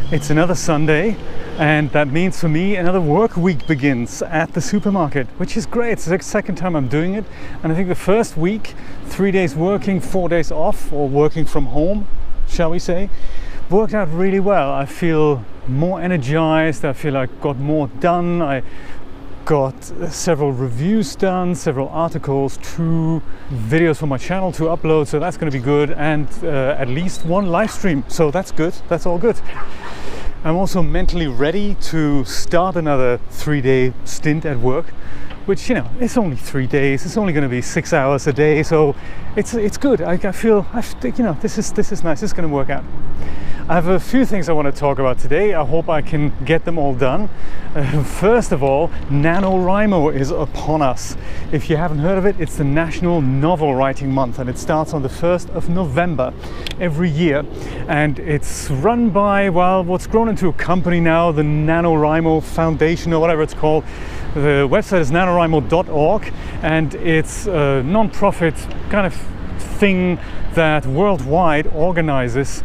It's another Sunday, and that means for me another work week begins at the supermarket, which is great. It's the second time I'm doing it, and I think the first week, 3 days working, 4 days off, or working from home, shall we say, worked out really well. I feel more energized, I feel I got more done. I got several reviews done, several articles, 2 videos for my channel to upload, so that's going to be good, and at least 1 live stream, so that's good, that's all good. I'm also mentally ready to start another 3-day stint at work, which, you know, it's only 3 days, it's only going to be 6 hours a day, so it's good. I feel, you know, this is nice, it's going to work out. I have a few things I want to talk about today. I hope I can get them all done. First of all, NaNoWriMo is upon us. If you haven't heard of it, it's the National Novel Writing Month, and it starts on the 1st of November every year. And it's run by, well, what's grown into a company now, the NaNoWriMo Foundation, or whatever it's called. The website is nanowrimo.org, and it's a non-profit kind of thing that worldwide organizes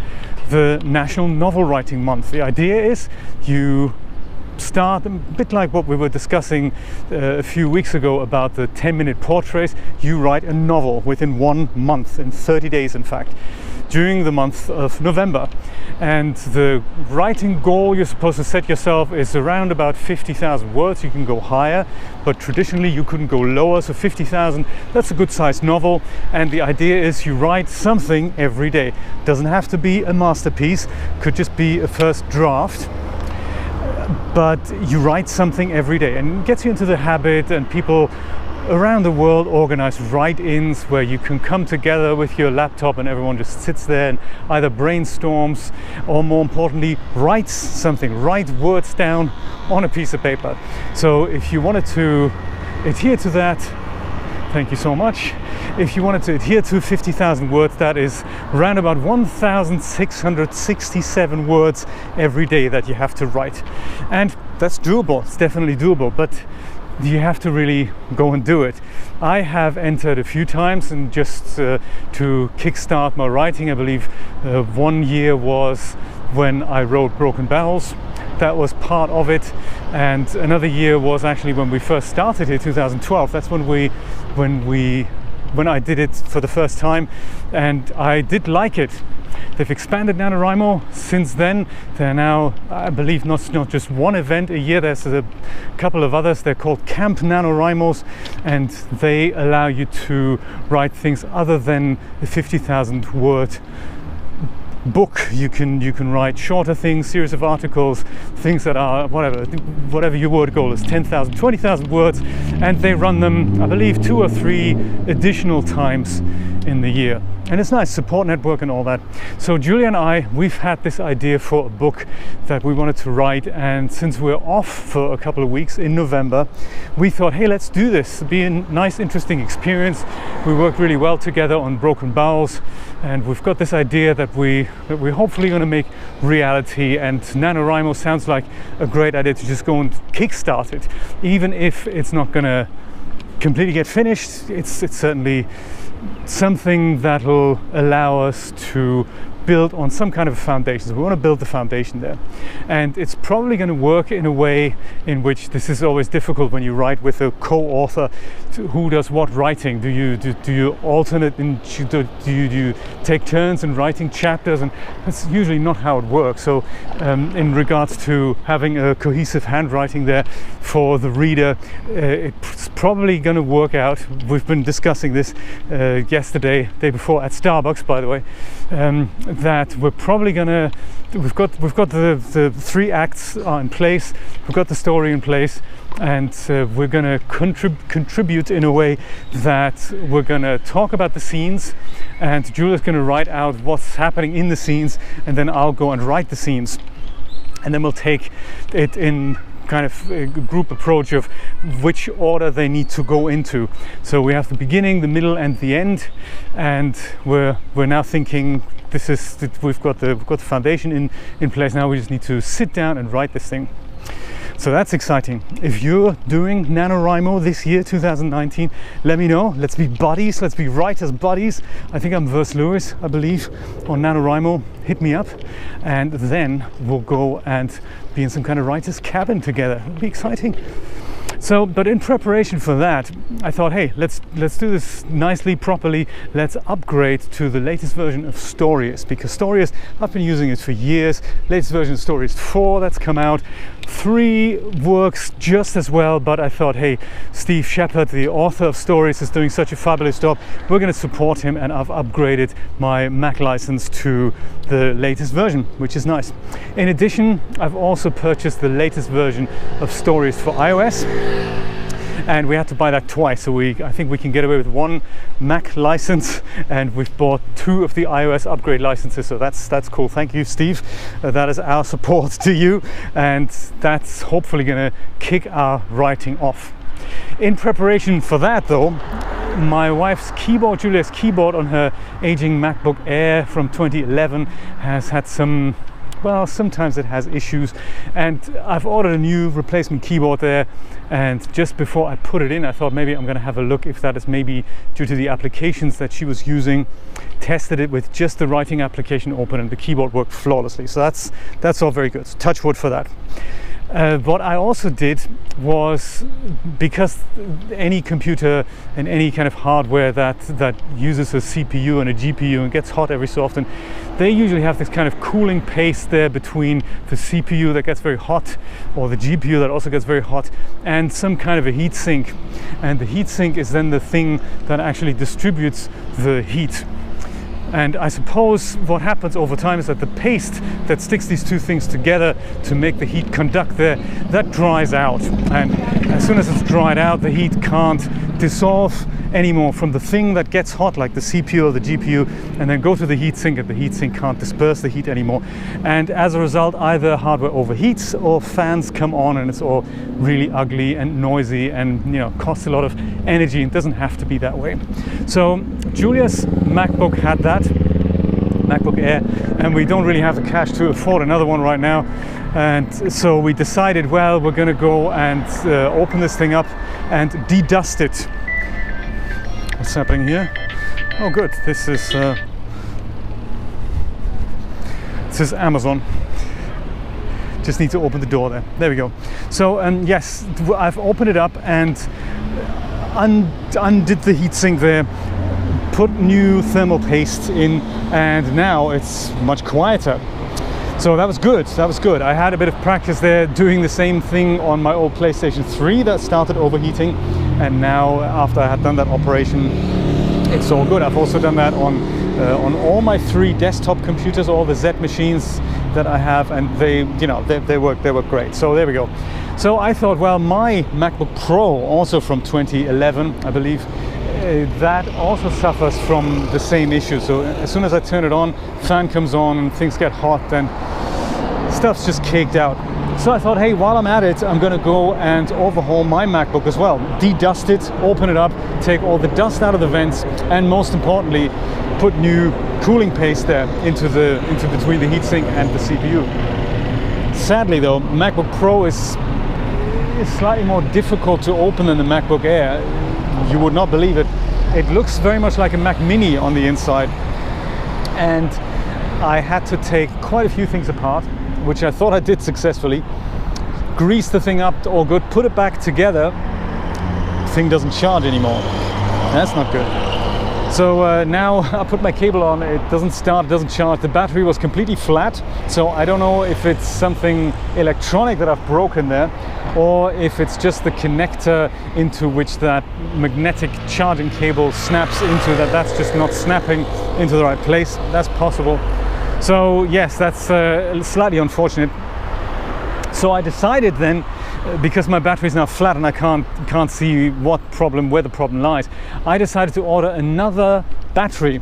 the National Novel Writing Month. The idea is you start a bit like what we were discussing a few weeks ago about the 10-minute portraits. You write a novel within 1 month, in 30 days in fact, during the month of November. And the writing goal you're supposed to set yourself is around about 50,000 words. You can go higher, but traditionally you couldn't go lower, so 50,000, that's a good sized novel. And the idea is you write something every day. Doesn't have to be a masterpiece, could just be a first draft, but you write something every day, and it gets you into the habit. And people around the world organize write-ins where you can come together with your laptop and everyone just sits there and either brainstorms or, more importantly, writes something, write words down on a piece of paper. So if you wanted to adhere to that, thank you so much. If you wanted to adhere to 50,000 words, that is around about 1,667 words every day that you have to write. And that's doable, it's definitely doable, but you have to really go and do it. I have entered a few times, and just to kickstart my writing, I believe 1 year was when I wrote Broken Barrels. That was part of it, and another year was actually when we first started here, 2012. That's when I did it for the first time, and I did like it. They've expanded NaNoWriMo since then. They're now, I believe, not just one event a year. There's a couple of others. They're called Camp NaNoWriMos, and they allow you to write things other than the 50,000 word book. You can write shorter things, series of articles, things that are whatever your word goal is, 10,000, 20,000 words, and they run them, I believe, 2 or 3 additional times in the year. And it's nice, support network and all that. So Julia and I, we've had this idea for a book that we wanted to write, and since we're off for a couple of weeks in November, we thought, hey, let's do this. It'll be a nice, interesting experience. We worked really well together on Broken Barrels, and we've got this idea that we're hopefully going to make reality, and NaNoWriMo sounds like a great idea to just go and kickstart it. Even if it's not going to completely get finished, it's certainly something that'll allow us to build on some kind of a foundation. So we want to build the foundation there, and it's probably going to work in a way in which this is always difficult when you write with a co-author. Who does what writing? Do you alternate? Do you take turns in writing chapters? And that's usually not how it works. So in regards to having a cohesive handwriting there for the reader, it's probably going to work out. We've been discussing this yesterday, day before, at Starbucks, by the way. That we're probably gonna, we've got the 3 acts are in place, we've got the story in place, and we're gonna contribute in a way that we're gonna talk about the scenes, and Julia's gonna write out what's happening in the scenes, and then I'll go and write the scenes, and then we'll take it in kind of a group approach of which order they need to go into. So we have the beginning, the middle, and the end, and we're now thinking we've got the foundation in place. Now we just need to sit down and write this thing. So that's exciting. If you're doing NaNoWriMo this year, 2019, let me know. Let's be buddies, let's be writers buddies. I think I'm Versluis, I believe, on NaNoWriMo. Hit me up, and then we'll go and be in some kind of writer's cabin together. It'll be exciting. So, but in preparation for that, I thought, hey, let's do this nicely, properly. Let's upgrade to the latest version of Storyist, because Storyist, I've been using it for years. Latest version of Storyist 4 that's come out. 3 works just as well, but I thought, hey, Steve Shepard, the author of Storyist, is doing such a fabulous job. We're going to support him, and I've upgraded my Mac license to the latest version, which is nice. In addition, I've also purchased the latest version of Storyist for iOS. And we had to buy that twice, so I think we can get away with 1 Mac license, and we've bought 2 of the iOS upgrade licenses, so that's cool. Thank you, Steve. That is our support to you, and that's hopefully going to kick our writing off. In preparation for that, though, my wife's keyboard, Julia's keyboard on her aging MacBook Air from 2011 has had some, well, sometimes it has issues, and I've ordered a new replacement keyboard there, and just before I put it in, I thought maybe I'm going to have a look if that is maybe due to the applications that she was using. Tested it with just the writing application open, and the keyboard worked flawlessly, so that's all very good. So touch wood for that. What I also did was, because any computer and any kind of hardware that uses a CPU and a GPU and gets hot every so often, they usually have this kind of cooling paste there between the CPU that gets very hot, or the GPU that also gets very hot, and some kind of a heat sink. And the heat sink is then the thing that actually distributes the heat. And I suppose what happens over time is that the paste that sticks these 2 things together to make the heat conduct there, that dries out. And as soon as it's dried out, the heat can't dissolve anymore from the thing that gets hot, like the CPU or the GPU, and then go to the heatsink, and the heatsink can't disperse the heat anymore. And as a result, either hardware overheats or fans come on, and it's all really ugly and noisy, and costs a lot of energy. It doesn't have to be that way. So Julia's MacBook had that, MacBook Air, and we don't really have the cash to afford another one right now. And so we decided, well, we're going to go and open this thing up and de-dust it. What's happening here? Oh, good. This is Amazon. Just need to open the door there. There we go. So yes, I've opened it up and undid the heatsink there, put new thermal paste in, and now it's much quieter. So that was good. That was good. I had a bit of practice there doing the same thing on my old PlayStation 3 that started overheating, and now after I had done that operation, it's all good. I've also done that on all my 3 desktop computers, all the Z machines that I have, and they work great. So there we go. So I thought, well, my MacBook Pro, also from 2011, I believe, that also suffers from the same issue. So as soon as I turn it on, fan comes on and things get hot, and stuff's just caked out. So I thought, hey, while I'm at it, I'm going to go and overhaul my MacBook as well. De-dust it, open it up, take all the dust out of the vents, and most importantly, put new cooling paste there into between the heatsink and the CPU. Sadly though, MacBook Pro is slightly more difficult to open than the MacBook Air. You would not believe it. It looks very much like a Mac Mini on the inside, and I had to take quite a few things apart, which I thought I did successfully. Grease the thing up, all good, put it back together. The thing doesn't charge anymore. That's not good. So now I put my cable on, it doesn't start, it doesn't charge. The battery was completely flat, so I don't know if it's something electronic that I've broken there, or if it's just the connector into which that magnetic charging cable snaps into, that's just not snapping into the right place. That's possible. So yes, that's slightly unfortunate. So I decided then, because my battery is now flat and I can't see where the problem lies, I decided to order another battery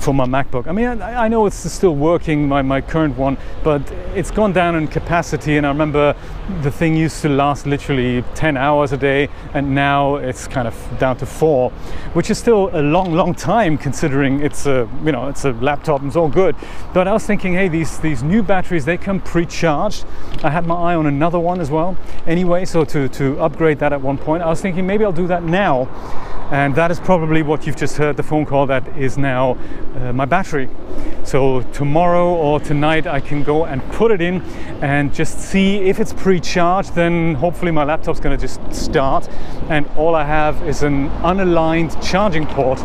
for my MacBook. I mean, I know it's still working, my current one, but it's gone down in capacity, and I remember the thing used to last literally 10 hours a day, and now it's kind of down to 4, which is still a long time considering it's a, you know, it's a laptop and it's all good. But I was thinking, hey, these new batteries, they come pre-charged. I had my eye on another one as well anyway, so to upgrade that at one point, I was thinking maybe I'll do that now. And that is probably what you've just heard, the phone call. That is now my battery. So tomorrow or tonight I can go and put it in and just see if it's pre-charged. Then hopefully my laptop's going to just start, and all I have is an unaligned charging port.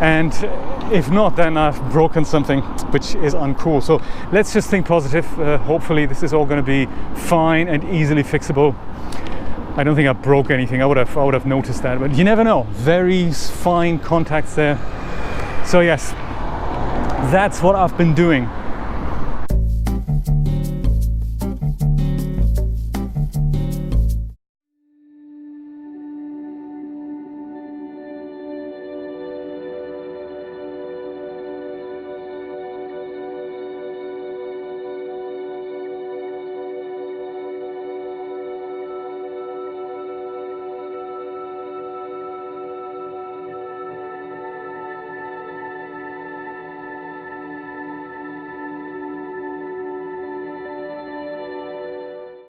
And if not, then I've broken something, which is uncool. So let's just think positive. Hopefully this is all going to be fine and easily fixable. I don't think I broke anything. I would have noticed that, but you never know. Very fine contacts there. So yes, that's what I've been doing.